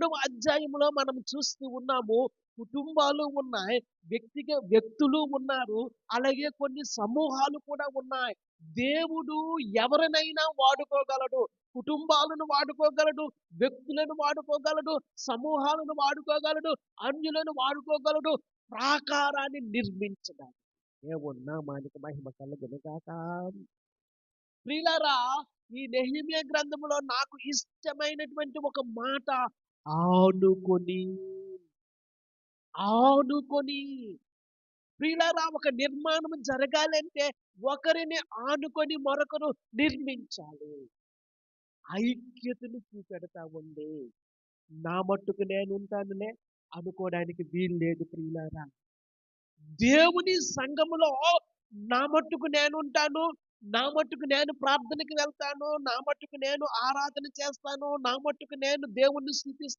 3వ అధ్యాయంలో మనం చూస్తూ ఉన్నాము. కుటుంబాలు ఉన్నాయి, వ్యక్తులు ఉన్నారు, అలాగే కొన్ని సమూహాలు కూడా ఉన్నాయి. దేవుడు ఎవరినైనా వాడుకోగలడు. కుటుంబాలను వాడుకోగలడు, వ్యక్తులను వాడుకోగలడు, సమూహాలను వాడుకోగలడు, అన్యులను వాడుకోగలడు, ప్రాకారాన్ని నిర్మించగలడు. దేవుని నామానికి మహిమ కలుగును గాక. ప్రియులారా, ఈ నెహెమ్యా గ్రంథములో నాకు ఇష్టమైనటువంటి ఒక మాట, ఆనుకొని. ఆనుకొని. ప్రియులారా, ఒక నిర్మాణం జరగాలంటే ఒకరిని ఆనుకొని మరొకరు నిర్మించాలి. ఐక్యతను చూపెడతా ఉంది. నా మట్టుకు నేను ఉంటానులే అనుకోవడానికి వీలు లేదు ప్రియులారా. దేవుని సంఘములో నా మట్టుకు నేనుంటాను, నా మట్టుకు నేను ప్రార్థనకి వెళ్తాను, నా మట్టుకు నేను ఆరాధన చేస్తాను, నా మట్టుకు నేను దేవుణ్ణి స్తుతిస్తాను